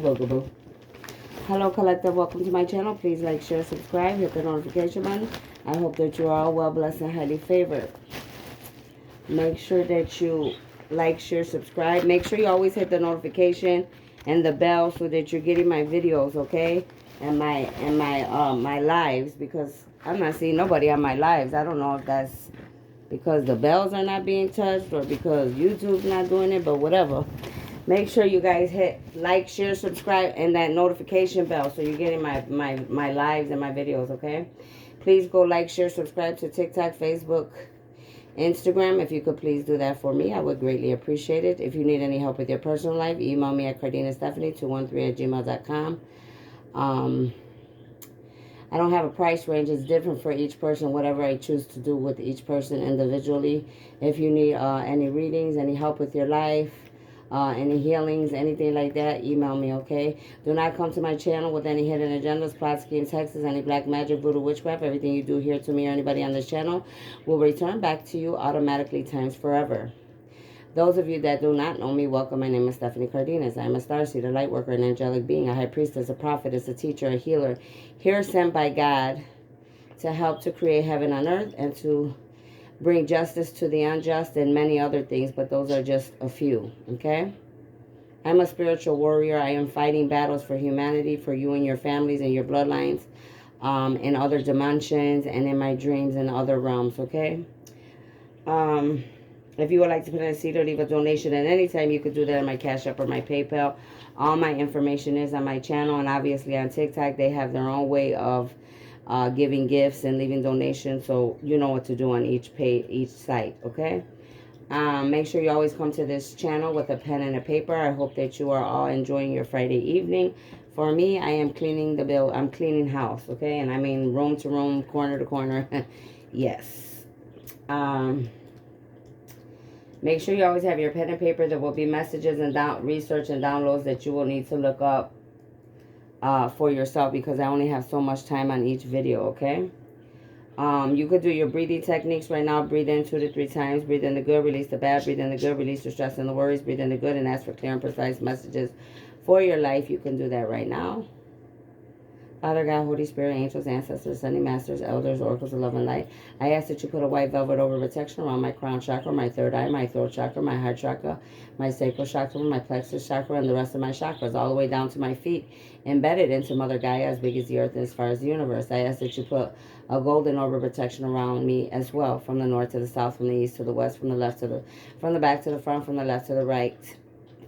bugaboo. Hello, collective. Welcome to my channel. Please like, share, subscribe, hit the notification button. I hope that you are all well, blessed, and highly favored. Make sure that you like, share, subscribe. Make sure you always hit the notification and the bell so that you're getting my videos, okay? And my lives, because I'm not seeing nobody on my lives. I don't know if that's because the bells are not being touched or because YouTube's not doing it, but whatever. Make sure you guys hit like, share, subscribe, and that notification bell so you're getting my lives and my videos, okay? Please go like, share, subscribe to TikTok, Facebook, Instagram. If you could please do that for me, I would greatly appreciate it. If you need any help with your personal life, email me at cardinastephanie213@gmail.com. I don't have a price range. It's different for each person, whatever I choose to do with each person individually. If you need any readings, any help with your life, any healings, anything like that, email me, okay? Do not come to my channel with any hidden agendas, plot schemes, hexes, any black magic, voodoo, witchcraft. Everything you do here to me or anybody on this channel will return back to you automatically times forever. Those of you that do not know me, welcome. My name is Stephanie Cardenas. I am a starseed, a light worker, an angelic being, a high priestess, a prophetess, a teacher, a healer, here sent by God to help to create heaven on earth and to bring justice to the unjust and many other things, but those are just a few, okay? I'm a spiritual warrior. I am fighting battles for humanity, for you and your families and your bloodlines, in other dimensions and in my dreams and other realms, okay? If you would like to put in a seed or leave a donation at any time, you could do that on my Cash App or my PayPal. All my information is on my channel, and obviously on TikTok, they have their own way of giving gifts and leaving donations, so you know what to do on each site, okay? Make sure you always come to this channel with a pen and a paper. I hope that you are all enjoying your Friday evening. For me, I am cleaning I'm cleaning house, okay? And I mean room to room, corner to corner. Yes. Make sure you always have your pen and paper. There will be messages and research and downloads that you will need to look up for yourself, because I only have so much time on each video, okay? You could do your breathing techniques right now. Breathe in 2 to 3 times. Breathe in the good, release the bad. Breathe in the good, release the stress and the worries. Breathe in the good and ask for clear and precise messages for your life. You can do that right now. Father God, Holy Spirit, angels, ancestors, Sunday masters, elders, oracles of love and light, I ask that you put a white velvet over protection around my crown chakra, my third eye, my throat chakra, my heart chakra, my sacral chakra, my plexus chakra, and the rest of my chakras, all the way down to my feet, embedded into Mother Gaia, as big as the earth and as far as the universe. I ask that you put a golden orb of protection around me as well, from the north to the south, from the east to the west, from the left to from the back to the front, from the left to the right,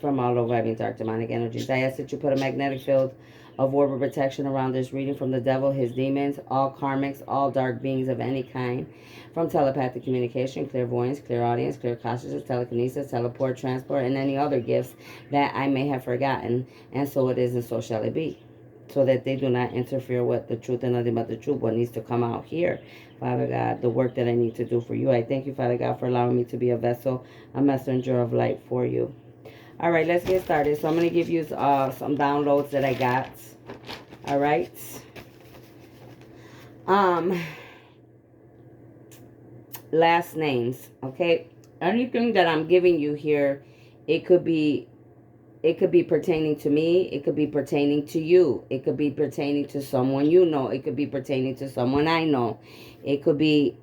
from all over having dark demonic energies. I ask that you put a magnetic field of orb of protection around this reading from the devil, his demons, all karmics, all dark beings of any kind, from telepathic communication, clairvoyance, clairaudience, clear consciousness, telekinesis, teleport, transport, and any other gifts that I may have forgotten. And so it is, and so shall it be, so that they do not interfere with the truth and nothing but the truth, what needs to come out here. Father God, the work that I need to do for you. I thank you, Father God, for allowing me to be a vessel, a messenger of light for you. All right, let's get started. So I'm going to give you some downloads that I got. All right. Last names, okay? Anything that I'm giving you here, it could be pertaining to me. It could be pertaining to you. It could be pertaining to someone you know. It could be pertaining to someone I know. It could be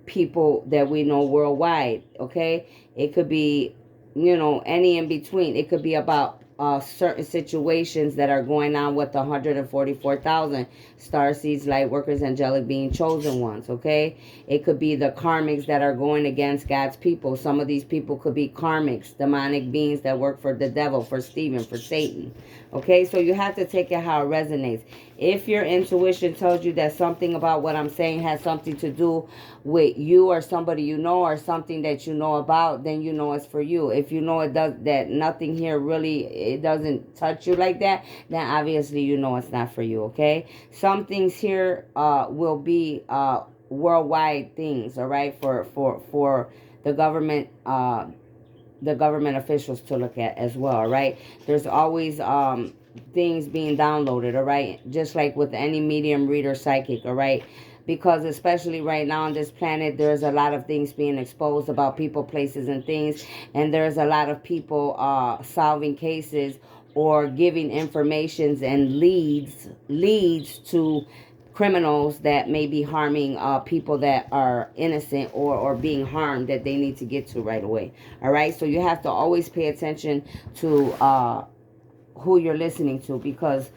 people that we know worldwide, okay? It could be, you know, any in between. It could be about certain situations that are going on with the 144,000 starseeds, light workers, angelic being chosen ones, okay? It could be the karmics that are going against God's people. Some of these people could be karmics, demonic beings that work for the devil, for Stephen, for Satan, okay? So you have to take it how it resonates. If your intuition tells you that something about what I'm saying has something to do with you or somebody you know or something that you know about, then you know it's for you. If you know it does, that nothing here really, it doesn't touch you like that, then obviously you know it's not for you, okay? Some things here will be worldwide things, all right, for the government officials to look at as well, all right? There's always things being downloaded, all right? Just like with any medium, reader, psychic, all right? Because especially right now on this planet, there's a lot of things being exposed about people, places, and things. And there's a lot of people solving cases or giving informations and leads to criminals that may be harming people that are innocent or being harmed, that they need to get to right away. All right, so you have to always pay attention to who you're listening to, because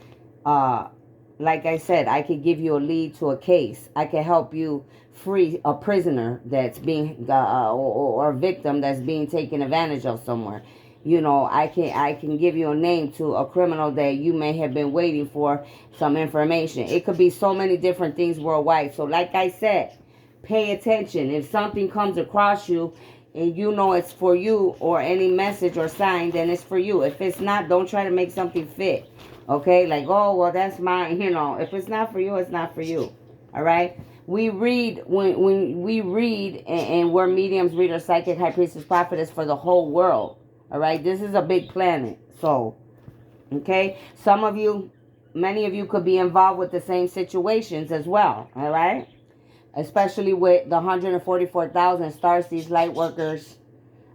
like I said, I could give you a lead to a case. I can help you free a prisoner that's being or a victim that's being taken advantage of somewhere. You know, I can give you a name to a criminal that you may have been waiting for some information. It could be so many different things worldwide. So like I said, pay attention. If something comes across you and you know it's for you, or any message or sign, then it's for you. If it's not, don't try to make something fit. Okay, like, oh, well, that's mine. You know, if it's not for you, it's not for you. All right. We read, when we read, and we're mediums, reader, psychic, high priestess, prophetess for the whole world. All right. This is a big planet. So, okay. Some of you, many of you could be involved with the same situations as well. All right. Especially with the 144,000 starseeds, light workers,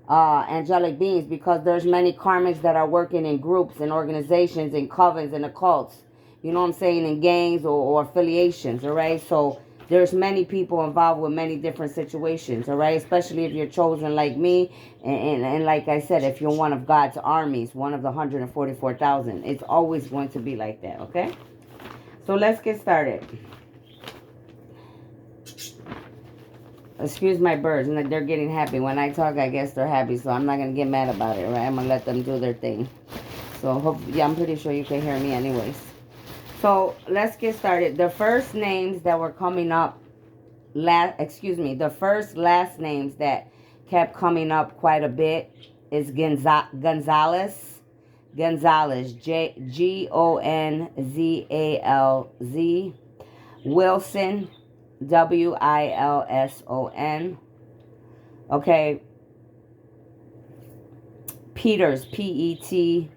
angelic beings, because there's many karmics that are working in groups and organizations and covens and occults, you know what I'm saying, in gangs or affiliations. All right, so there's many people involved with many different situations. All right, especially if you're chosen like me, and like I said, if you're one of God's armies, one of the 144,000, it's always going to be like that. Okay, so let's get started. Excuse my birds, and they're getting happy. When I talk, I guess they're happy, so I'm not going to get mad about it, right? I'm going to let them do their thing. So, yeah, I'm pretty sure you can hear me anyways. So, let's get started. The first names that were coming up, the first last names that kept coming up quite a bit is Gonzalez. Gonzalez, Gonzalz. Wilson, Wilson. Okay. Peters, Peters.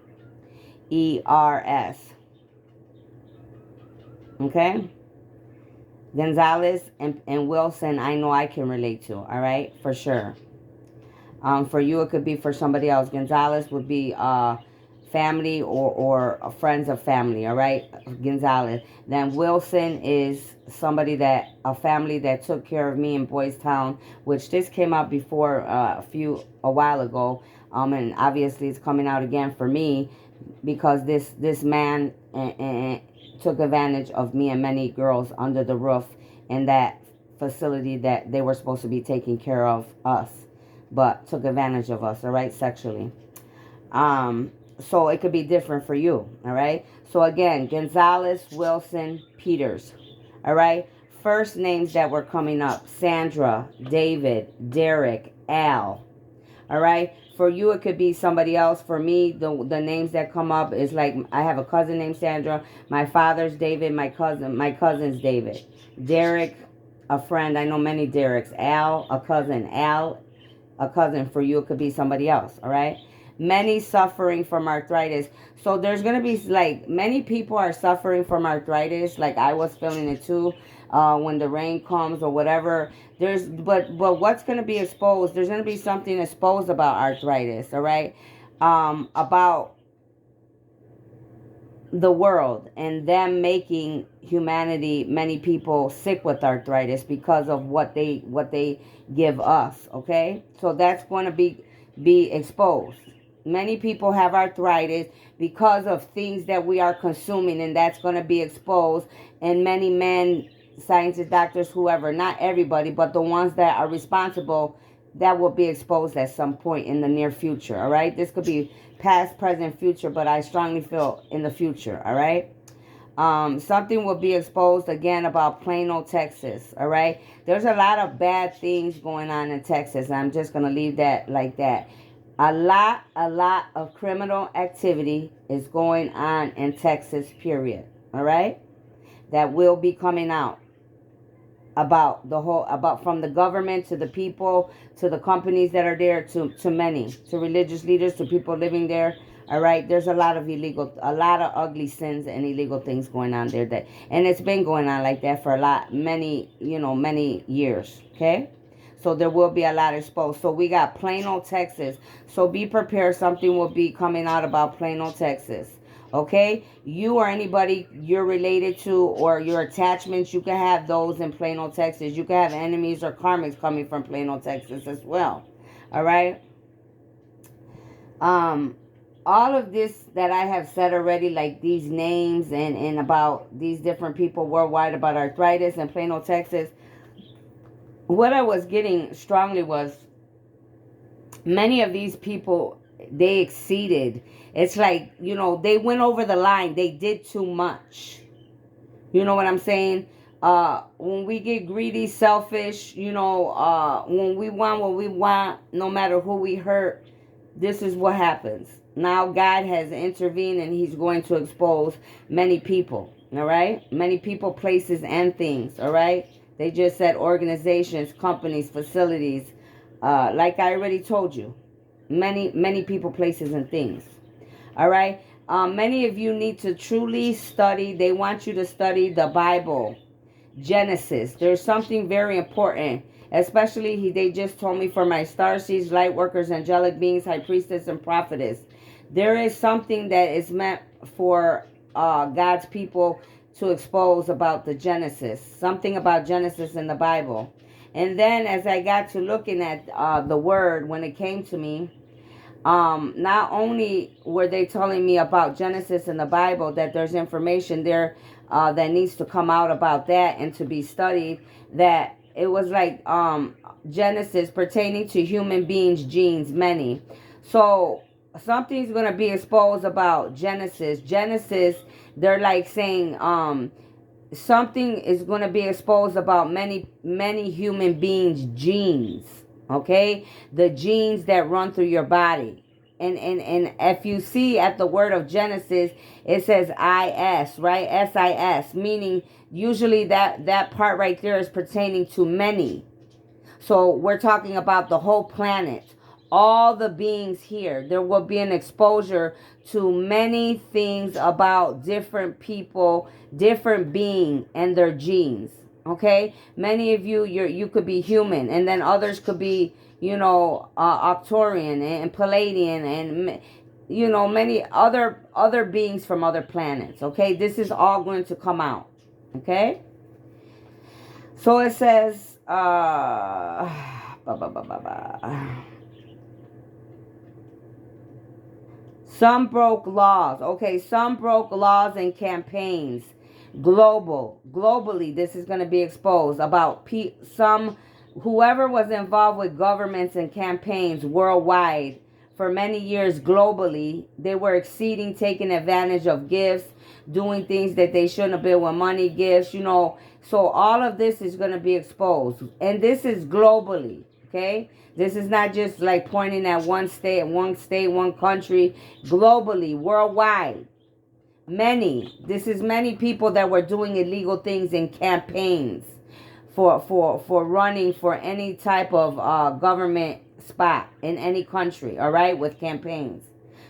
Okay. Gonzalez and Wilson, I know I can relate to. All right, for sure. For you, it could be for somebody else. Gonzalez would be family or friends of family. All right, Gonzalez. Then Wilson is somebody a family that took care of me in Boys Town, which this came out before a while ago, and obviously it's coming out again for me, because this man took advantage of me and many girls under the roof in that facility that they were supposed to be taking care of us, but took advantage of us. All right, sexually. So it could be different for you. All right. So again, Gonzalez, Wilson, Peters. All right. First names that were coming up: Sandra, David, Derek, Al. All right. For you, it could be somebody else. For me, the names that come up is like, I have a cousin named Sandra. My father's David. My cousin's David. Derek, a friend. I know many Dereks. Al, a cousin. Al, a cousin. For you, it could be somebody else. All right. Many suffering from arthritis. So there's going to be, like, many people are suffering from arthritis. Like, I was feeling it too when the rain comes or whatever. But what's going to be exposed? There's going to be something exposed about arthritis, all right? About the world and them making humanity, many people sick with arthritis because of what they give us, okay? So that's going to be exposed. Many people have arthritis because of things that we are consuming, and that's going to be exposed. And many men, scientists, doctors, whoever, not everybody, but the ones that are responsible, that will be exposed at some point in the near future, all right? This could be past, present, future, but I strongly feel in the future, all right? Something will be exposed again about Plano, Texas, all right? There's a lot of bad things going on in Texas. I'm just going to leave that like that. A lot of criminal activity is going on in Texas, period. All right? That will be coming out about from the government to the people, to the companies that are there, to many, to religious leaders, to people living there. All right? There's a lot of ugly sins and illegal things going on there, and it's been going on like that for many years. Okay? So there will be a lot exposed. So we got Plano, Texas. So be prepared. Something will be coming out about Plano, Texas. Okay, you or anybody you're related to or your attachments, you can have those in Plano, Texas. You can have enemies or karmics coming from Plano, Texas as well. All right. Um, all of this that I have said already, like these names and about these different people worldwide about arthritis in Plano, Texas, what I was getting strongly was many of these people, they exceeded. It's like, they went over the line. They did too much. You know what I'm saying? When we get greedy, selfish, when we want what we want, no matter who we hurt, this is what happens. Now God has intervened and he's going to expose many people. All right? Many people, places, and things. All right? They just said organizations, companies, facilities. Like I already told you, many people, places, and things. All right. Many of you need to truly study. They want you to study the Bible, Genesis. There's something very important, especially they just told me for my star seeds, light workers, angelic beings, high priestess, and prophetess. There is something that is meant for God's people to expose about the Genesis, something about Genesis in the Bible. And then as I got to looking at the word, when it came to me, not only were they telling me about Genesis in the Bible, that there's information there that needs to come out about that and to be studied, that it was like Genesis pertaining to human beings' genes, many. So something's going to be exposed about Genesis. Genesis, they're like saying something is going to be exposed about many human beings' genes. Okay, the genes that run through your body. And if you see at the word of Genesis, it says is, right? SIS, meaning usually that part right there is pertaining to many. So we're talking about the whole planet, all the beings here. There will be an exposure to many things about different people, different being, and their genes. Okay, many of you could be human, and then others could be, Arcturian and Palladian, and many other beings from other planets. Okay, this is all going to come out. Okay, so it says, some broke laws. Okay, some broke laws and campaigns. Globally, this is going to be exposed about whoever was involved with governments and campaigns worldwide for many years globally. They were exceeding, taking advantage of gifts, doing things that they shouldn't have been with money, gifts, So all of this is going to be exposed. And this is globally, okay? This is not just like pointing at one state, one country. Globally, worldwide. This is many people that were doing illegal things in campaigns for running for any type of government spot in any country, all right, with campaigns.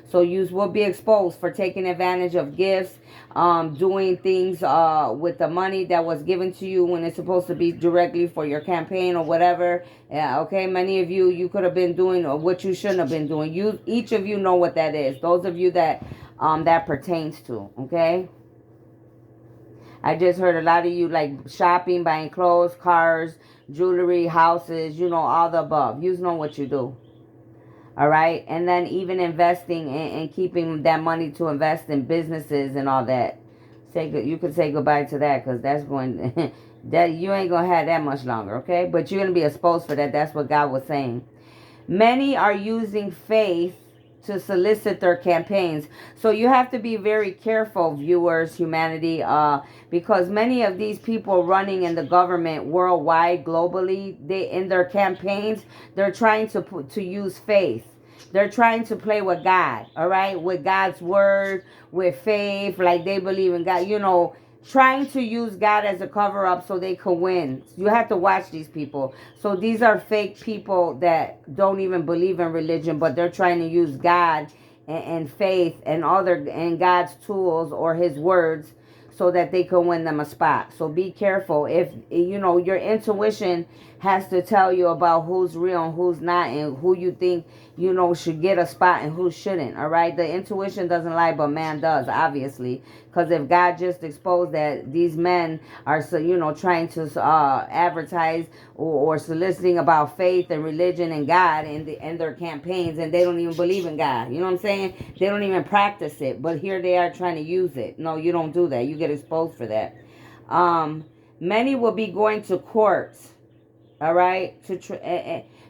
So you will be exposed for taking advantage of gifts, doing things with the money that was given to you when it's supposed to be directly for your campaign or whatever. Yeah, okay, many of you could have been doing what you shouldn't have been doing. Each of you know what that is. Those of you that pertains to, okay? I just heard a lot of you like shopping, buying clothes, cars, jewelry, houses, all the above. You know what you do. All right. And then even investing and keeping that money to invest in businesses and all that. You could say goodbye to that, because that's going that you ain't going to have that much longer. Okay. But you're going to be exposed for that. That's what God was saying. Many are using faith to solicit their campaigns. So you have to be very careful, viewers, humanity, because many of these people running in the government worldwide, globally, in their campaigns, they're trying to use faith. They're trying to play with God, all right, with God's word, with faith, like they believe in God, trying to use God as a cover-up so they could win. You have to watch these people. So these are fake people that don't even believe in religion, but they're trying to use God and faith and God's tools or his words so that they can win them a spot. So be careful. If your intuition has to tell you about who's real and who's not, and who you think, should get a spot and who shouldn't. All right. The intuition doesn't lie, but man does, obviously. Because if God just exposed that these men are, trying to advertise or soliciting about faith and religion and God in their campaigns, and they don't even believe in God. You know what I'm saying? They don't even practice it, but here they are trying to use it. No, you don't do that. You get exposed for that. Many will be going to courts. All right.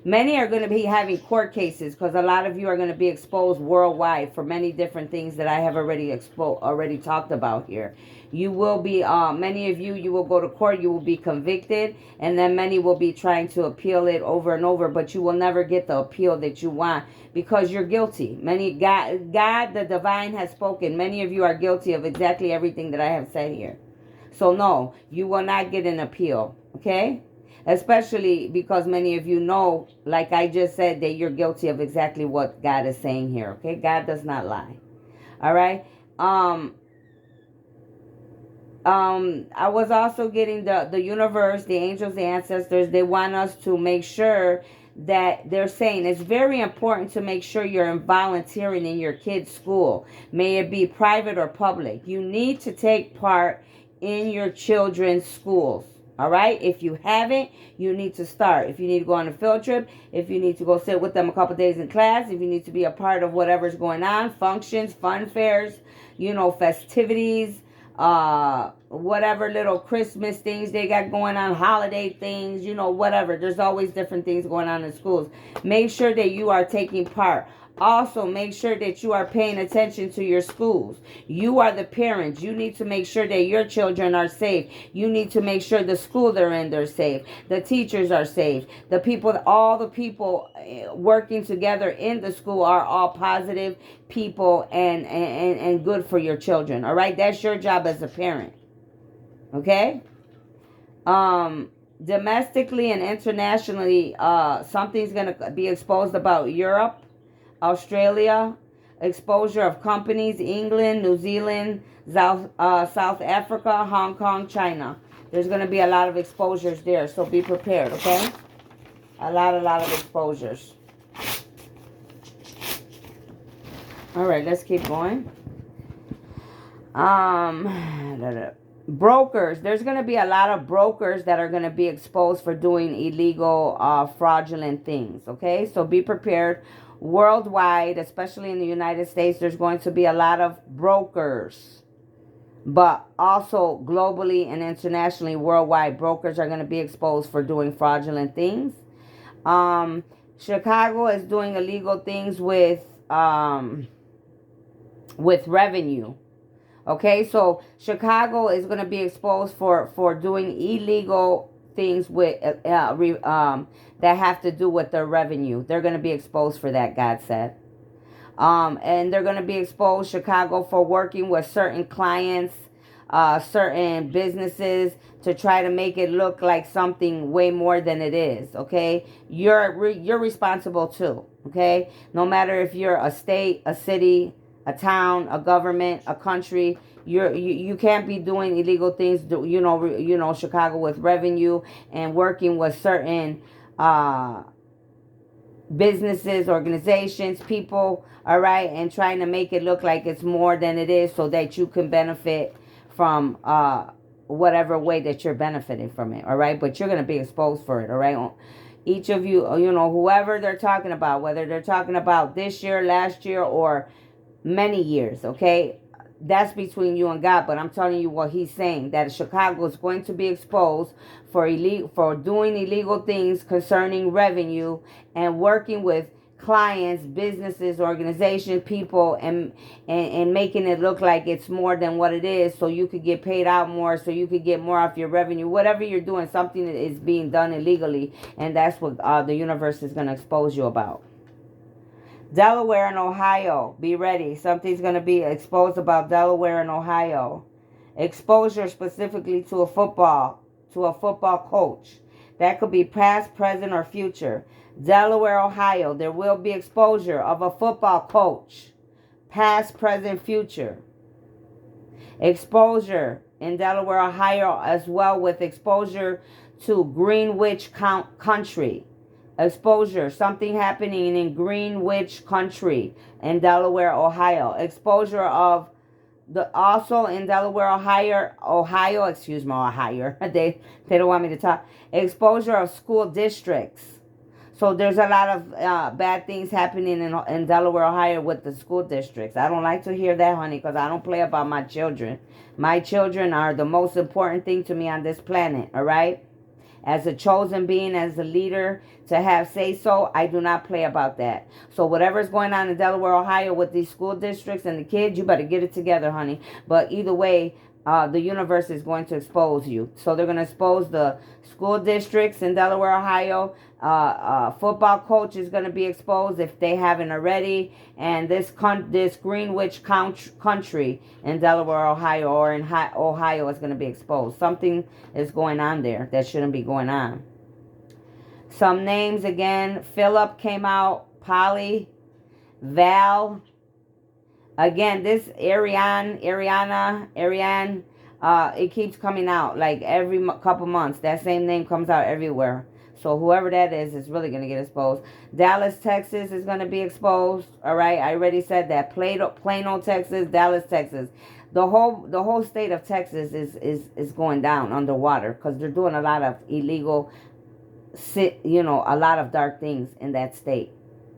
Many are going to be having court cases because a lot of you are going to be exposed worldwide for many different things that I have already talked about here. You will be, many of you will go to court, you will be convicted, and then many will be trying to appeal it over and over, but you will never get the appeal that you want because you're guilty. God, the divine has spoken. Many of you are guilty of exactly everything that I have said here. So no, you will not get an appeal, okay? Especially because many of you know, like I just said, that you're guilty of exactly what God is saying here, okay? God does not lie. All right? I was also getting the universe, the angels, the ancestors, they want us to make sure that they're saying it's very important to make sure you're volunteering in your kid's school. May it be private or public. You need to take part in your children's schools. All right. If you haven't, you need to start. If you need to go on a field trip, if you need to go sit with them a couple days in class, if you need to be a part of whatever's going on, functions, fun fairs, festivities, whatever little Christmas things they got going on, holiday things, whatever. There's always different things going on in schools. Make sure that you are taking part. Also, make sure that you are paying attention to your schools. You are the parents. You need to make sure that your children are safe. You need to make sure the school they're in, they're safe. The teachers are safe. All the people working together in the school are all positive people and good for your children. All right? That's your job as a parent. Okay? Domestically and internationally, something's going to be exposed about Europe, Australia, exposure of companies, England, New Zealand, South Africa, Hong Kong, China. There's going to be a lot of exposures there, so be prepared, okay? A lot of exposures. All right, let's keep going. Brokers. There's going to be a lot of brokers that are going to be exposed for doing illegal, fraudulent things, okay? So be prepared. Worldwide, especially in the United States, there's going to be a lot of brokers. But also globally and internationally, worldwide, brokers are going to be exposed for doing fraudulent things. Chicago is doing illegal things with revenue. Okay, so Chicago is going to be exposed for doing illegal things with that have to do with their revenue. They're going to be exposed for that, God said. And they're going to be exposed, Chicago, for working with certain clients, certain businesses to try to make it look like something way more than it is, okay? You're responsible too, okay? No matter if you're a state, a city, a town, a government, a country, you can't be doing illegal things, Chicago, with revenue and working with certain businesses, organizations, people, all right, and trying to make it look like it's more than it is so that you can benefit from whatever way that you're benefiting from it, all right? But you're going to be exposed for it, all right? Each of you, whoever they're talking about, whether they're talking about this year, last year, or many years, okay? That's between you and God, but I'm telling you what he's saying, that Chicago is going to be exposed for doing illegal things concerning revenue and working with clients, businesses, organizations, people, and making it look like it's more than what it is, so you could get paid out more, so you could get more off your revenue. Whatever you're doing, something is being done illegally, and that's what the universe is going to expose you about. Delaware and Ohio, be ready. Something's going to be exposed about Delaware and Ohio. Exposure specifically to a football coach. That could be past, present, or future. Delaware, Ohio, there will be exposure of a football coach. Past, present, future. Exposure in Delaware, Ohio, as well with exposure to Greenwich Country. Exposure, something happening in Greenwich Country in Delaware, Ohio. Exposure of also in Delaware, Ohio, excuse me, Ohio. They don't want me to talk. Exposure of school districts. So there's a lot of bad things happening in Delaware, Ohio with the school districts. I don't like to hear that, honey, because I don't play about my children. My children are the most important thing to me on this planet, all right? As a chosen being, as a leader, to have say-so, I do not play about that. So whatever's going on in Delaware, Ohio with these school districts and the kids, you better get it together, honey. But either way, the universe is going to expose you. So they're going to expose the school districts in Delaware, Ohio. Football coach is going to be exposed if they haven't already. And this Greenwich Country in Delaware, Ohio, or in Ohio is going to be exposed. Something is going on there that shouldn't be going on. Some names again. Philip came out. Polly. Val. Again, this Ariane, it keeps coming out like every couple months. That same name comes out everywhere. So whoever that is really going to get exposed. Dallas, Texas is going to be exposed. All right, I already said that. Plano, Texas, Dallas, Texas. The whole state of Texas is going down underwater because they're doing a lot of illegal, a lot of dark things in that state.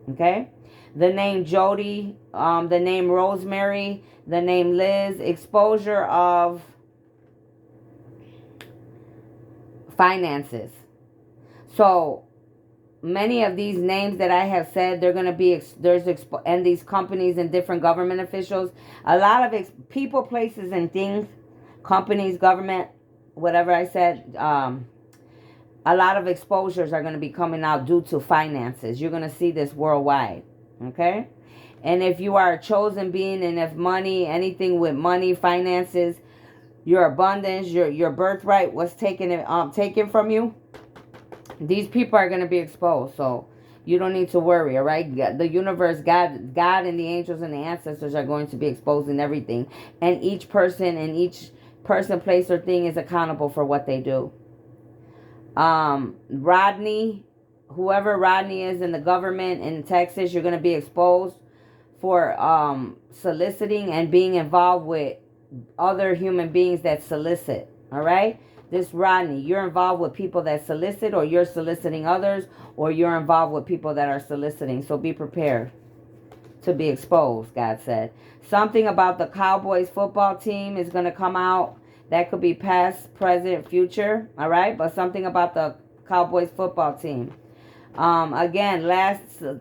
Okay? The name Jody, the name Rosemary, the name Liz, exposure of finances. So many of these names that I have said, they're going to be, and these companies and different government officials, a lot of people, places, and things, companies, government, whatever I said, a lot of exposures are going to be coming out due to finances. You're going to see this worldwide. Okay? And if you are a chosen being, and if money, anything with money, finances, your abundance, your birthright was taken from you, these people are going to be exposed. So you don't need to worry, all right? The universe, God and the angels and the ancestors are going to be exposing everything. And each person, place, or thing is accountable for what they do. Rodney, whoever Rodney is in the government in Texas, you're going to be exposed for soliciting and being involved with other human beings that solicit. All right? This Rodney, you're involved with people that solicit, or you're soliciting others, or you're involved with people that are soliciting. So be prepared to be exposed, God said. Something about the Cowboys football team is going to come out. That could be past, present, future. All right? But something about the Cowboys football team. Again,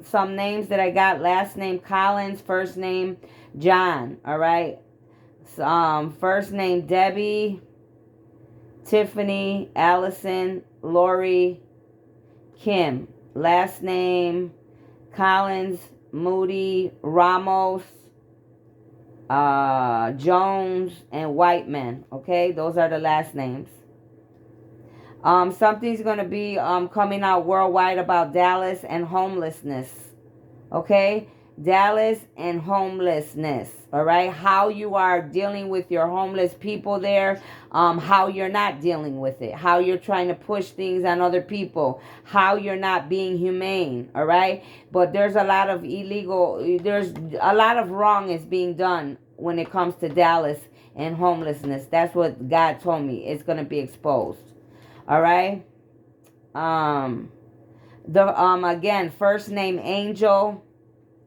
some names that I got. Last name Collins, first name John. All right? First name Debbie, Tiffany, Allison, Lori, Kim. Last name Collins, Moody, Ramos, Jones, and Whiteman. Okay, those are the last names. Something's going to be coming out worldwide about Dallas and homelessness. Okay, Dallas and homelessness. All right, how you are dealing with your homeless people there, how you're not dealing with it, how you're trying to push things on other people, how you're not being humane. All right, but there's a lot of there's a lot of wrong is being done when it comes to Dallas and homelessness. That's what God told me. It's going to be exposed. All right. Again, first name Angel.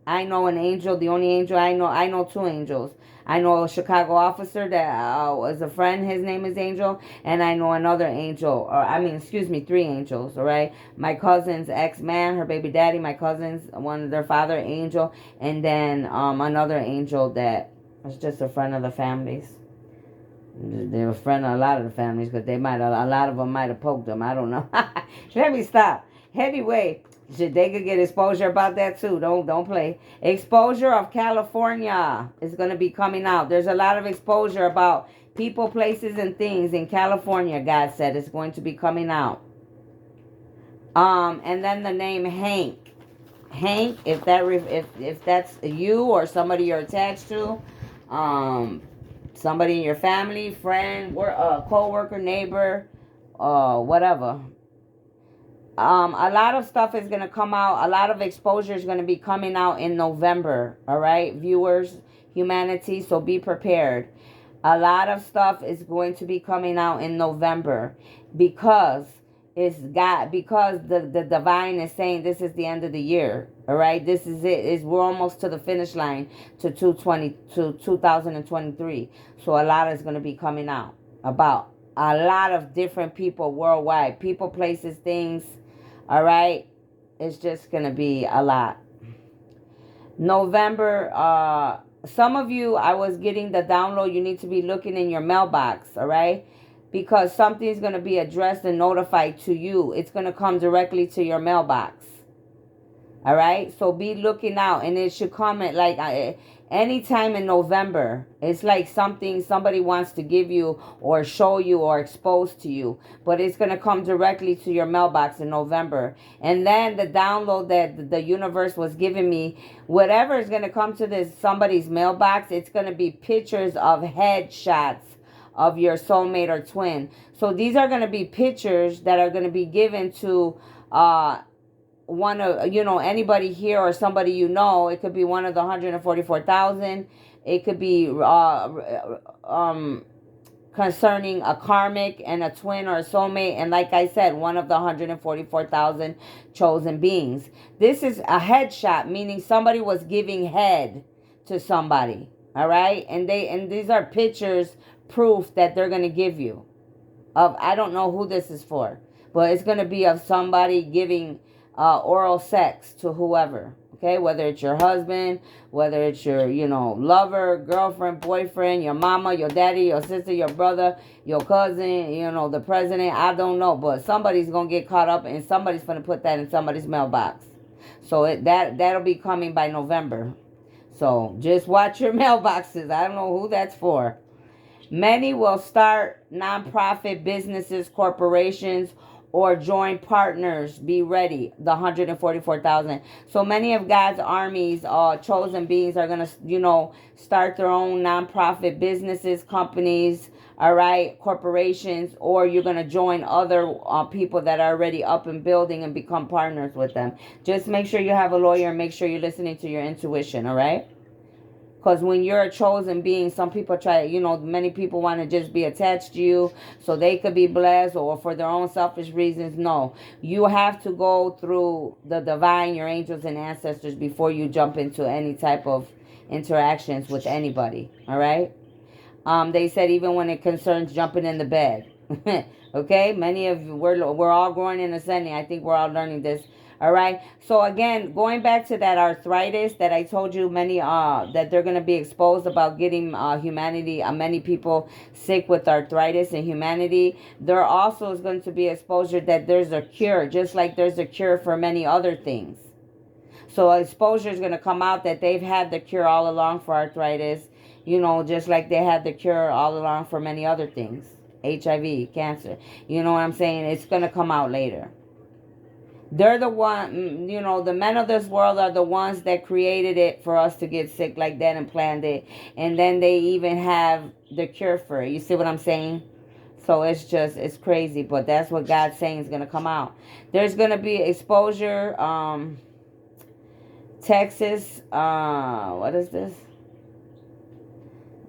I know an angel. The only angel I know two angels. I know a Chicago officer that was a friend. His name is Angel. And I know another angel. Three angels. All right. My cousin's ex-man, her baby daddy, my cousins, one of their father, Angel. And then another angel that was just a friend of the families. They were a friend of a lot of the families because a lot of them might have poked them. I don't know. Let me stop. Anyway, they could get exposure about that too. Don't play. Exposure of California is going to be coming out. There's a lot of exposure about people, places, and things in California. God said it's going to be coming out. And then the name Hank. Hank, if that's you or somebody you're attached to, Somebody in your family, friend, co-worker, neighbor, whatever. A lot of stuff is going to come out. A lot of exposure is going to be coming out in November. All right, viewers, humanity. So be prepared. A lot of stuff is going to be coming out in November because because the divine is saying this is the end of the year. All right, this is it. We're almost to the finish line to 2023. So a lot is going to be coming out about a lot of different people worldwide, people, places, things. All right, it's just going to be a lot. November, some of you, I was getting the download, you need to be looking in your mailbox, all right? Because something's going to be addressed and notified to you. It's going to come directly to your mailbox. All right? So be looking out. And it should come at like anytime in November. It's like something somebody wants to give you or show you or expose to you. But it's going to come directly to your mailbox in November. And then the download that the universe was giving me, whatever is going to come to this somebody's mailbox, it's going to be pictures of headshots of your soulmate or twin. So these are going to be pictures that are going to be given to one of, anybody here or somebody you know. It could be one of the 144,000. It could be concerning a karmic and a twin or a soulmate. And like I said, one of the 144,000 chosen beings. This is a headshot, meaning somebody was giving head to somebody. All right. And these are pictures, proof that they're going to give you of, I don't know who this is for, but it's going to be of somebody giving oral sex to whoever, okay? Whether it's your husband, whether it's your, lover, girlfriend, boyfriend, your mama, your daddy, your sister, your brother, your cousin, the president, I don't know, but somebody's going to get caught up and somebody's going to put that in somebody's mailbox. So that'll be coming by November. So just watch your mailboxes. I don't know who that's for. Many will start nonprofit businesses, corporations, or join partners. Be ready. The 144,000. So many of God's armies, chosen beings, are going to, start their own nonprofit businesses, companies, all right, corporations, or you're going to join other people that are already up and building and become partners with them. Just make sure you have a lawyer and make sure you're listening to your intuition, all right? Because when you're a chosen being, some people try, many people want to just be attached to you so they could be blessed or for their own selfish reasons. No, you have to go through the divine, your angels and ancestors before you jump into any type of interactions with anybody. All right. They said even when it concerns jumping in the bed. Okay. Many of you, we're all growing and ascending. I think we're all learning this. All right. So again, going back to that arthritis that I told you, many that they're going to be exposed about getting humanity, many people sick with arthritis and humanity. There also is going to be exposure that there's a cure, just like there's a cure for many other things. So exposure is going to come out that they've had the cure all along for arthritis, just like they had the cure all along for many other things, HIV, cancer. You know what I'm saying? It's going to come out later. They're the one, the men of this world are the ones that created it for us to get sick like that and planned it. And then they even have the cure for it. You see what I'm saying? So it's crazy. But that's what God's saying is going to come out. There's going to be exposure. Texas, what is this?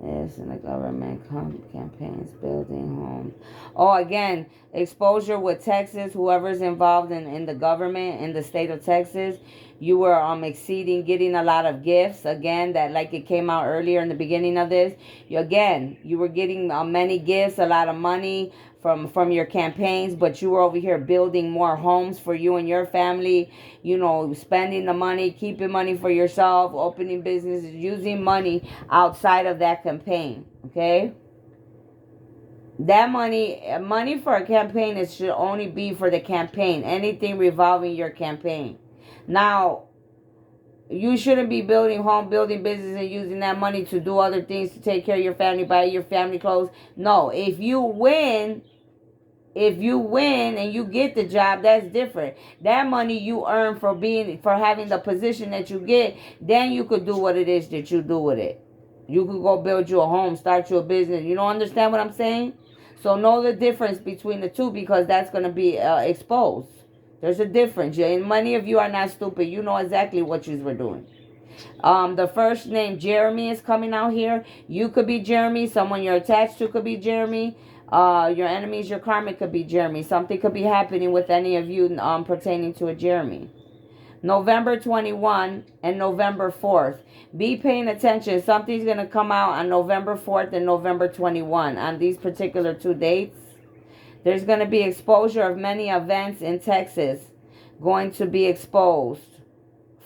Yes, in the government campaigns, building homes. Oh, again, exposure with Texas, whoever's involved in the government in the state of Texas, you were exceeding, getting a lot of gifts. Again, that like it came out earlier in the beginning of this. You were getting many gifts, a lot of money from your campaigns, but you were over here building more homes for you and your family, spending the money, keeping money for yourself, opening businesses, using money outside of that campaign, okay? That money for a campaign should only be for the campaign, anything revolving your campaign. Now, you shouldn't be building business and using that money to do other things, to take care of your family, buy your family clothes. No, if you win and you get the job, that's different. That money you earn for having the position that you get, then you could do what it is that you do with it. You could go build you a home, start you a business. You don't understand what I'm saying? So know the difference between the two, because that's going to be exposed. There's a difference. And many of you are not stupid. You know exactly what you were doing. The first name Jeremy is coming out here. You could be Jeremy. Someone you're attached to could be Jeremy. Your enemies, your karmic could be Jeremy. Something could be happening with any of you pertaining to a Jeremy. November 21 and November 4th. Be paying attention. Something's going to come out on November 4th and November 21. On these particular 2 dates, there's going to be exposure of many events in Texas going to be exposed.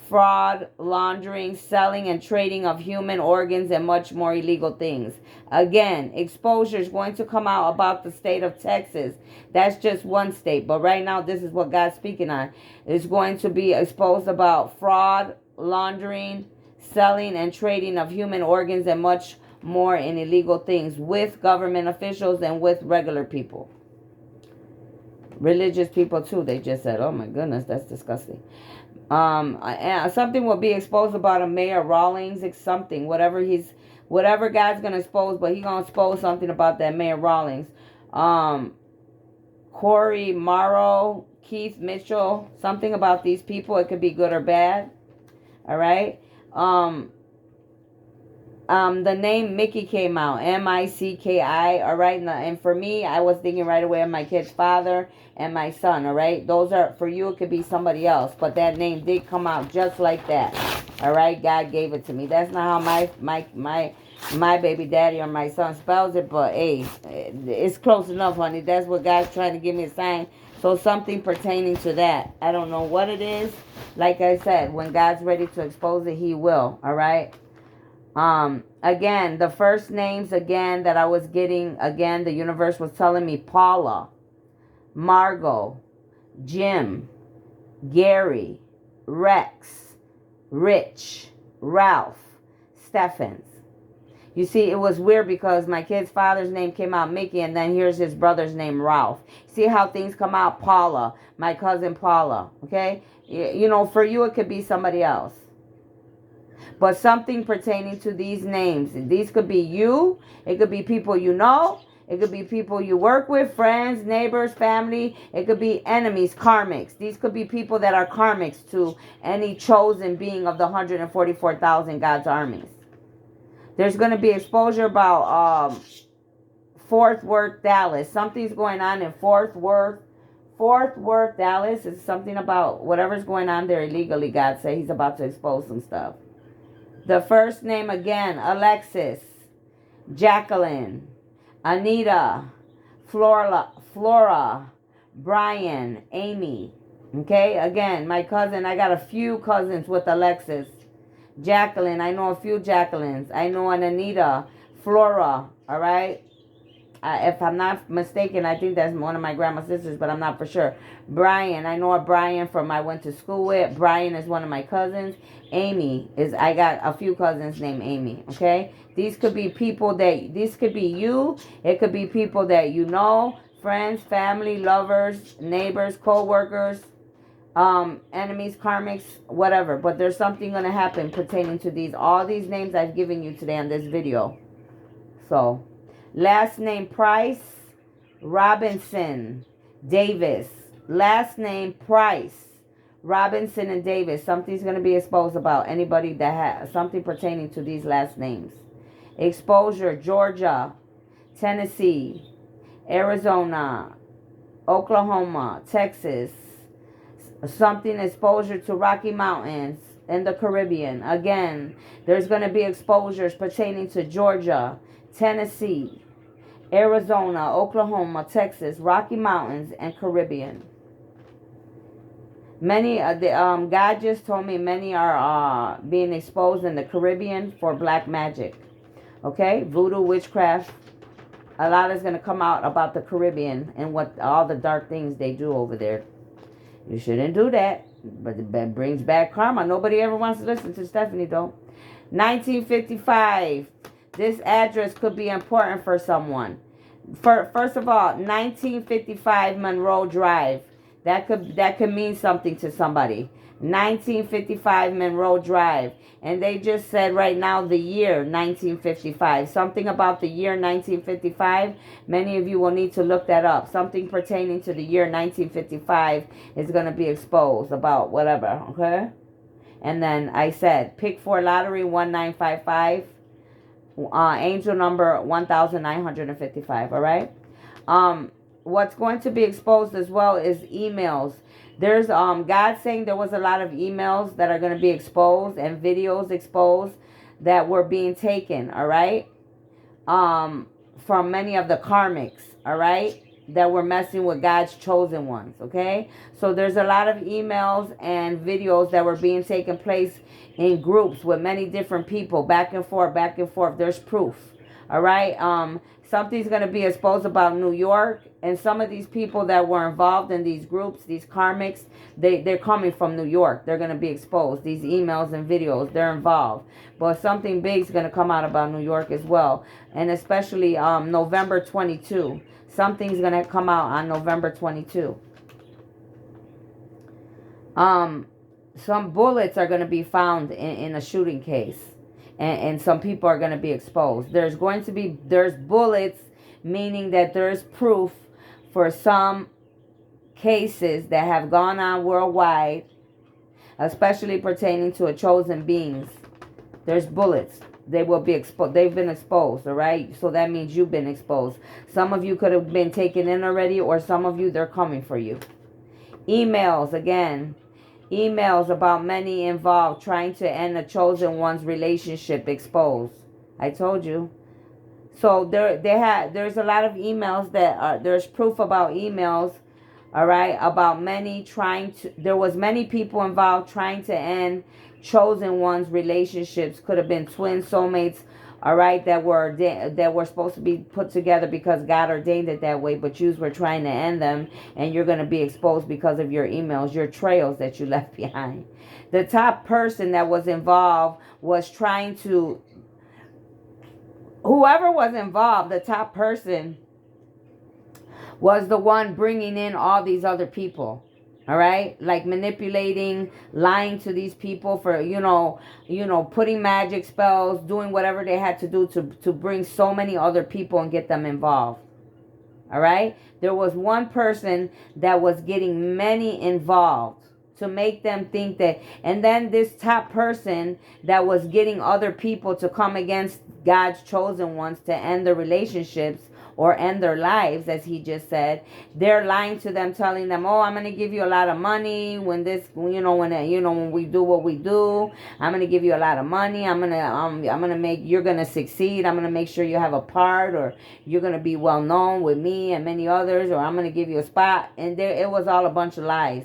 Fraud, laundering, selling, and trading of human organs, and much more illegal things. Again, exposure is going to come out about the state of Texas. That's just one state. But right now, this is what God's speaking on. It's going to be exposed about fraud, laundering, selling, and trading of human organs, and much more in illegal things with government officials and with regular people. Religious people too. They just said, oh my goodness, that's disgusting. Something will be exposed about a Mayor Rawlings. It's something, whatever God's gonna expose, but He's gonna expose something about that Mayor Rawlings. Corey Morrow, Keith Mitchell, something about these people. It could be good or bad. All right. The name Mickey came out, Micki. All right. And for me, I was thinking right away of my kid's father and my son. All right. Those are, for you, it could be somebody else, but that name did come out just like that. All right. God gave it to me. That's not how my baby daddy or my son spells it, but hey, it's close enough, honey. That's what God's trying to give me a sign. So something pertaining to that. I don't know what it is. Like I said, when God's ready to expose it, He will. All right. Again, the first names again that I was getting, again, the universe was telling me Paula, Margot, Jim, Gary, Rex, Rich, Ralph, Stephens. You see, it was weird because my kid's father's name came out Mickey, and then here's his brother's name, Ralph. See how things come out? Paula, my cousin Paula, okay? You know, for you, it could be somebody else. But something pertaining to these names. These could be you. It could be people you know. It could be people you work with, friends, neighbors, family. It could be enemies, karmics. These could be people that are karmics to any chosen being of the 144,000 God's armies. There's going to be exposure about Fort Worth, Dallas. Something's going on in Fort Worth, Dallas. It's something about whatever's going on there illegally. God said He's about to expose some stuff. The first name again, Alexis, Jacqueline, Anita, Flora, Brian, Amy. Okay, again, my cousin, I got a few cousins with Alexis. Jacqueline, I know a few Jacquelines. I know an Anita, Flora, all right? If I'm not mistaken, I think that's one of my grandma's sisters, but I'm not for sure. Brian, I know a Brian from I went to school with. Brian is one of my cousins. Amy is, I got a few cousins named Amy, okay? These could be people this could be you. It could be people that you know, friends, family, lovers, neighbors, co-workers, enemies, karmics, whatever. But there's something going to happen pertaining to all these names I've given you today on this video. So, last name Price, Robinson, Davis. Last name Price, Robinson, and Davis. Something's going to be exposed about anybody that has something pertaining to these last names. Exposure, Georgia, Tennessee, Arizona, Oklahoma, Texas. Something exposure to Rocky Mountains in the Caribbean. Again, there's going to be exposures pertaining to Georgia, Tennessee, Arizona, Oklahoma, Texas, Rocky Mountains, and Caribbean. Many, God just told me many are being exposed in the Caribbean for black magic. Okay? Voodoo, witchcraft. A lot is going to come out about the Caribbean and what all the dark things they do over there. You shouldn't do that. But it brings back karma. Nobody ever wants to listen to Stephanie, though. 1955. This address could be important for someone. First of all, 1955 Monroe Drive. That could mean something to somebody. 1955 Monroe Drive. And they just said right now the year 1955. Something about the year 1955. Many of you will need to look that up. Something pertaining to the year 1955 is going to be exposed about whatever, okay? And then I said, pick 4 lottery 1955. Angel number 1955, all right? What's going to be exposed as well is emails. There's God saying there was a lot of emails that are going to be exposed and videos exposed that were being taken, all right? From many of the karmics, all right? That were messing with God's chosen ones, okay? So there's a lot of emails and videos that were being taken place in groups with many different people, back and forth, back and forth. There's proof, all right? Something's going to be exposed about New York, and some of these people that were involved in these groups, these karmics, they're coming from New York. They're going to be exposed. These emails and videos, they're involved. But something big is going to come out about New York as well, and especially November 22. Something's going to come out on November 22. Some bullets are going to be found in a shooting case. And some people are going to be exposed. There's bullets, meaning that there's proof for some cases that have gone on worldwide, especially pertaining to a chosen beings. There's bullets. They will be exposed. They've been exposed, all right? So that means you've been exposed. Some of you could have been taken in already, or some of you, they're coming for you. Emails, again. Emails about many involved trying to end the chosen one's relationship exposed. I told you. So there's a lot of emails that are, there's proof about emails, all right, about there was many people involved trying to end chosen one's relationships. Could have been twin soulmates, all right, that were supposed to be put together because God ordained it that way, but yous were trying to end them, and you're going to be exposed because of your emails, your trails that you left behind. The top person that was involved was trying to, whoever was involved, the top person was the one bringing in all these other people. All right, like manipulating, lying to these people for, putting magic spells, doing whatever they had to do to bring so many other people and get them involved. All right, there was one person that was getting many involved to make them think that, and then this top person that was getting other people to come against God's chosen ones to end the relationships or end their lives, as he just said. They're lying to them, telling them, oh, I'm going to give you a lot of money when we do what we do. I'm going to give you a lot of money. I'm going to make, you're going to succeed. I'm going to make sure you have a part, or you're going to be well known with me and many others, or I'm going to give you a spot. And it was all a bunch of lies.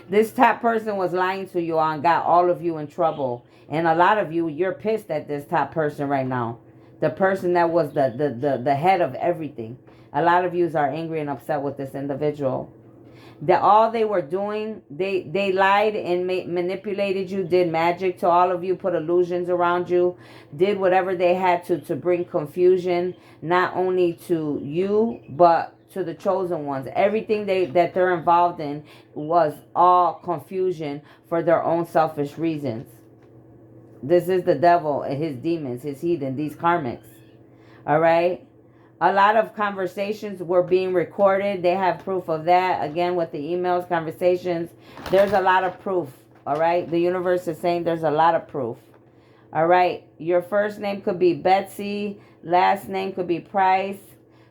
This top person was lying to you and got all of you in trouble. And a lot of you, you're pissed at this top person right now. The person that was the head of everything. A lot of you are angry and upset with this individual. That all they were doing, they lied and manipulated you, did magic to all of you, put illusions around you, did whatever they had to bring confusion, not only to you, but to the chosen ones. Everything that they're involved in was all confusion for their own selfish reasons. This is the devil and his demons, his heathen, these karmics. All right? A lot of conversations were being recorded. They have proof of that. Again, with the emails, conversations. There's a lot of proof. All right? The universe is saying there's a lot of proof. All right? Your first name could be Betsy. Last name could be Price.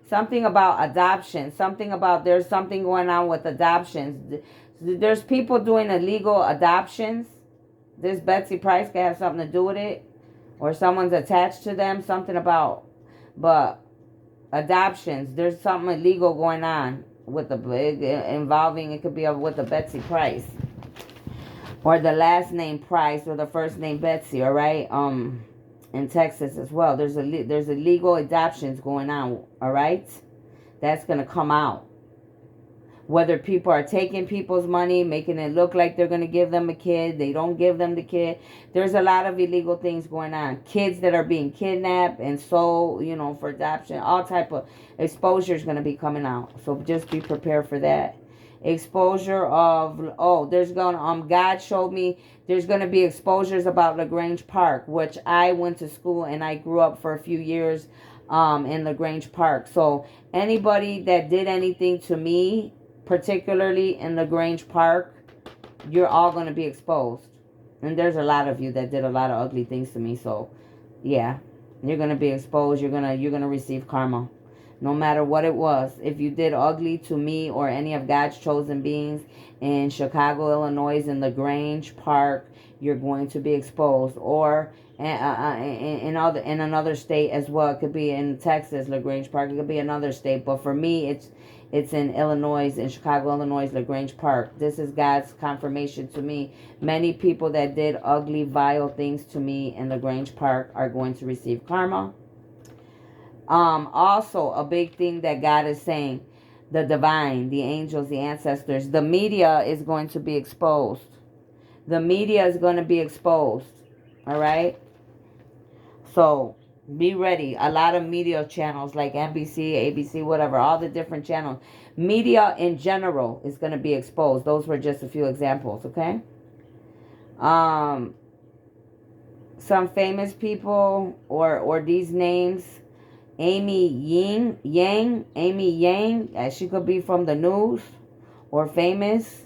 Something about adoption. Something about there's something going on with adoptions. There's people doing illegal adoptions. This Betsy Price could have something to do with it, or someone's attached to them, something about, but adoptions, there's something illegal going on with involving, it could be with the Betsy Price, or the last name Price, or the first name Betsy, all right, in Texas as well, there's illegal adoptions going on, all right, that's going to come out. Whether people are taking people's money, making it look like they're going to give them a kid, they don't give them the kid. There's a lot of illegal things going on. Kids that are being kidnapped and sold, for adoption. All type of exposure is going to be coming out. So just be prepared for that. exposure of, oh, there's going to, God showed me there's going to be exposures about LaGrange Park, which I went to school and I grew up for a few years in LaGrange Park. So anybody that did anything to me, particularly in LaGrange Park, you're all going to be exposed. And there's a lot of you that did a lot of ugly things to me. So yeah, you're going to be exposed. You're going to receive karma. No matter what it was. If you did ugly to me or any of God's chosen beings in Chicago, Illinois, in LaGrange Park, you're going to be exposed. Or in another state as well. It could be in Texas, LaGrange Park. It could be another state. But for me, it's in Illinois, in Chicago, Illinois, LaGrange Park. This is God's confirmation to me. Many people that did ugly, vile things to me in LaGrange Park are going to receive karma. Also, a big thing that God is saying, the divine, the angels, the ancestors, the media is going to be exposed. The media is going to be exposed. All right? So, be ready. A lot of media channels like NBC, ABC, whatever, all the different channels. Media in general is going to be exposed. Those were just a few examples, okay? Some famous people or these names, Amy Yang, she could be from the news or famous.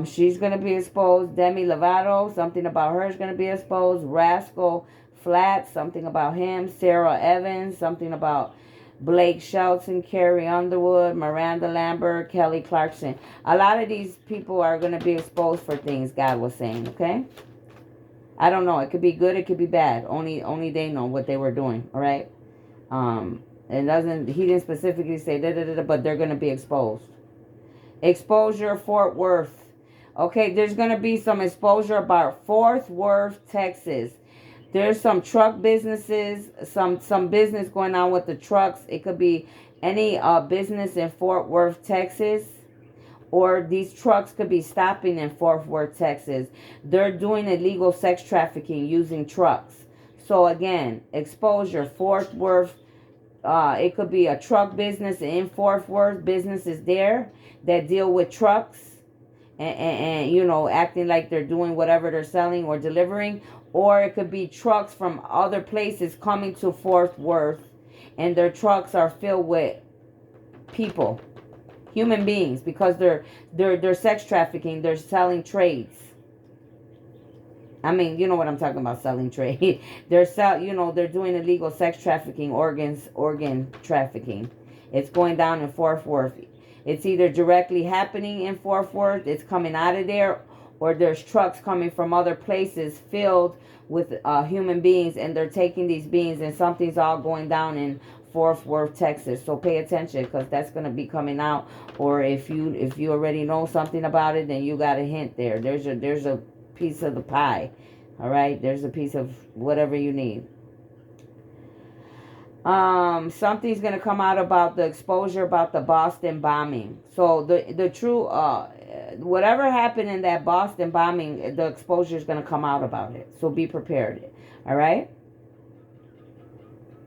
She's going to be exposed. Demi Lovato, something about her is going to be exposed. Rascal Flatts, something about him. Sarah Evans, something about Blake Shelton, Carrie Underwood, Miranda Lambert, Kelly Clarkson. A lot of these people are going to be exposed for things God was saying, okay? I don't know. It could be good. It could be bad. Only they know what they were doing, all right? He didn't specifically say but they're going to be exposed. Exposure, Fort Worth. Okay, there's going to be some exposure about Fort Worth, Texas. There's some truck businesses, some business going on with the trucks. It could be any business in Fort Worth, Texas. Or these trucks could be stopping in Fort Worth, Texas. They're doing illegal sex trafficking using trucks. So again, exposure, Fort Worth. It could be a truck business in Fort Worth. Businesses there that deal with trucks and you know, acting like they're doing whatever they're selling or delivering. Or it could be trucks from other places coming to Fort Worth, and their trucks are filled with people, human beings, because they're sex trafficking. They're selling trades. I mean, you know what I'm talking about, selling trade. They're doing illegal sex trafficking, organ trafficking. It's going down in Fort Worth. It's either directly happening in Fort Worth, it's coming out of there, or there's trucks coming from other places filled with human beings, and they're taking these beings, and something's all going down in Fort Worth, Texas. So pay attention, because that's going to be coming out. Or if you already know something about it, then you got a hint there. There's a piece of the pie. All right, there's a piece of whatever you need. Something's gonna come out about the exposure about the Boston bombing. So the true whatever happened in that Boston bombing, the exposure is gonna come out about it. So be prepared. All right.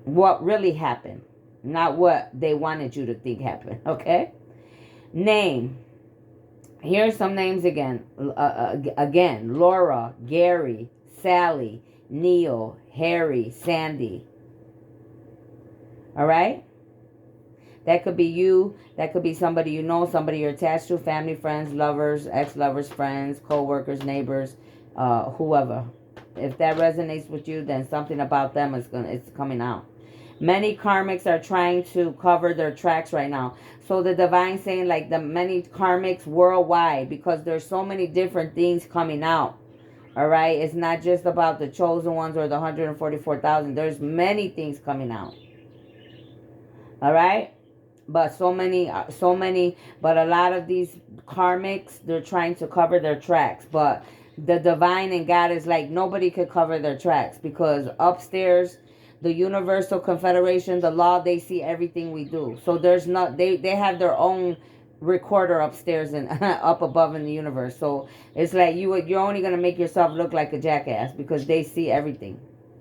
What really happened, not what they wanted you to think happened. Okay. Name. Here's some names again. Again, Laura, Gary, Sally, Neil, Harry, Sandy. All right? That could be you. That could be somebody you know, somebody you're attached to, family, friends, lovers, ex-lovers, friends, co-workers, neighbors, whoever. If that resonates with you, then something about them it's coming out. Many karmics are trying to cover their tracks right now. So the divine saying, like, the many karmics worldwide, because there's so many different things coming out. All right? It's not just about the chosen ones or the 144,000. There's many things coming out. All right? But so many, but a lot of these karmics, they're trying to cover their tracks. But the divine and God is like, nobody could cover their tracks, because upstairs, the Universal Confederation, the law, they see everything we do. So there's not, they have their own recorder upstairs and up above in the universe. So it's like you're only going to make yourself look like a jackass, because they see everything.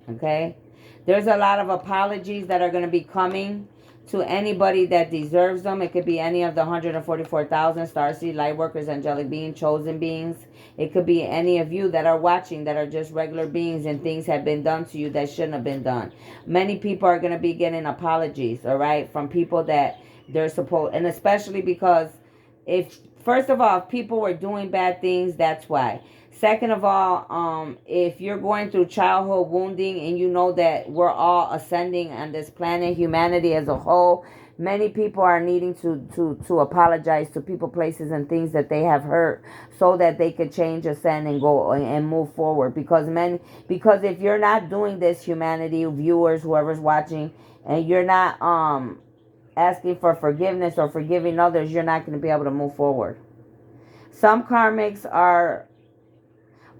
Okay? There's a lot of apologies that are going to be coming. to anybody that deserves them. It could be any of the 144,000 starseed, light workers, angelic beings, chosen beings. It could be any of you that are watching that are just regular beings and things have been done to you that shouldn't have been done. Many people are going to be getting apologies, all right, from people that they're supposed, and especially because if, first of all, if people were doing bad things, that's why. Second of all, if you're going through childhood wounding and you know that we're all ascending on this planet, humanity as a whole, many people are needing to apologize to people, places, and things that they have hurt so that they could change, ascend, and go and move forward. Because if you're not doing this, humanity, viewers, whoever's watching, and you're not asking for forgiveness or forgiving others, you're not going to be able to move forward. Some karmics are...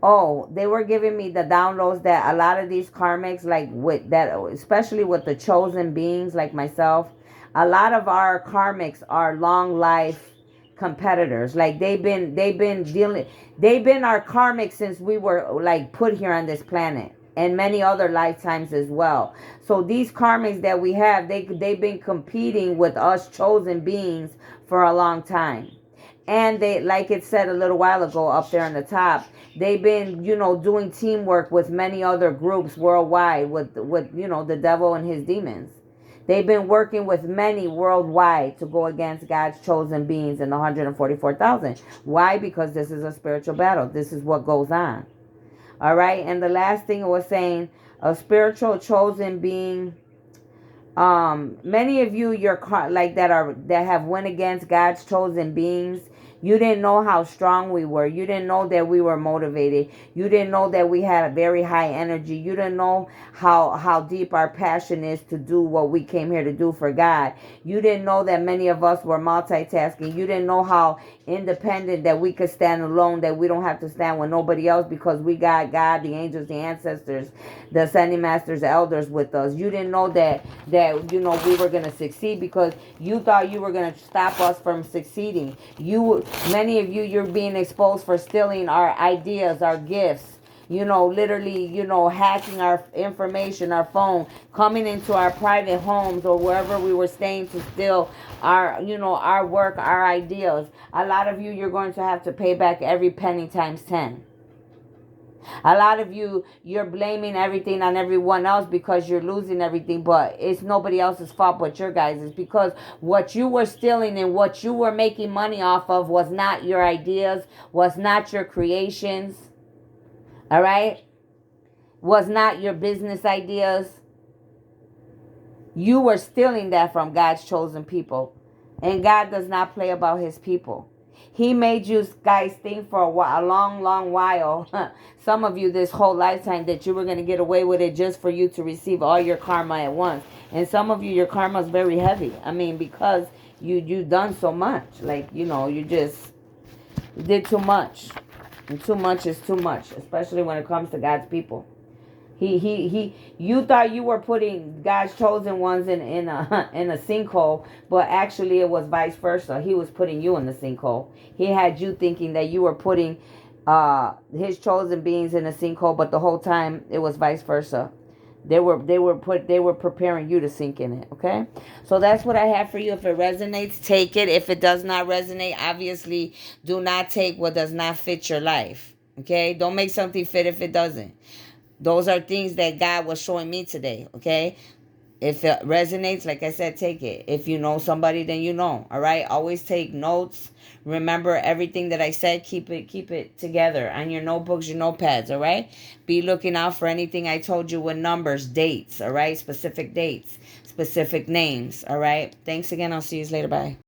Oh, they were giving me the downloads that a lot of these karmics, like with that, especially with the chosen beings like myself, a lot of our karmics are long life competitors. Like they've been our karmics since we were like put here on this planet, and many other lifetimes as well. So these karmics that we have, they've been competing with us chosen beings for a long time. And they, like it said a little while ago up there on the top, they've been, doing teamwork with many other groups worldwide with the devil and his demons. They've been working with many worldwide to go against God's chosen beings in the 144,000. Why? Because this is a spiritual battle. This is what goes on. All right. And the last thing it was saying, a spiritual chosen being. Many of you, that have went against God's chosen beings. You didn't know how strong we were. You didn't know that we were motivated. You didn't know that we had a very high energy. You didn't know how deep our passion is to do what we came here to do for God. You didn't know that many of us were multitasking. You didn't know how independent that we could stand alone, that we don't have to stand with nobody else because we got God, the angels, the ancestors, the ascending masters, the elders with us. You didn't know that we were going to succeed because you thought you were going to stop us from succeeding. Many of you, you're being exposed for stealing our ideas, our gifts, literally, hacking our information, our phone, coming into our private homes or wherever we were staying to steal our, our work, our ideas. A lot of you, you're going to have to pay back every penny times 10. A lot of you, you're blaming everything on everyone else because you're losing everything, but it's nobody else's fault but your guys'. It's because what you were stealing and what you were making money off of was not your ideas, was not your creations, all right? Was not your business ideas. You were stealing that from God's chosen people, and God does not play about his people. He made you guys think for a long, long while, some of you this whole lifetime, that you were going to get away with it just for you to receive all your karma at once. And some of you, your karma is very heavy. I mean, because you've done so much. Like, you just did too much. And too much is too much, especially when it comes to God's people. You thought you were putting God's chosen ones in a sinkhole, but actually it was vice versa. He was putting you in the sinkhole. He had you thinking that you were putting his chosen beings in a sinkhole, but the whole time it was vice versa. They were preparing you to sink in it. Okay, so that's what I have for you. If it resonates, take it. If it does not resonate, obviously do not take what does not fit your life. Okay, don't make something fit if it doesn't. Those are things that God was showing me today, okay? If it resonates, like I said, take it. If you know somebody, then you know, all right? Always take notes. Remember everything that I said. Keep it together on your notebooks, your notepads, all right? Be looking out for anything I told you with numbers, dates, all right? Specific dates, specific names, all right? Thanks again. I'll see you later. Bye.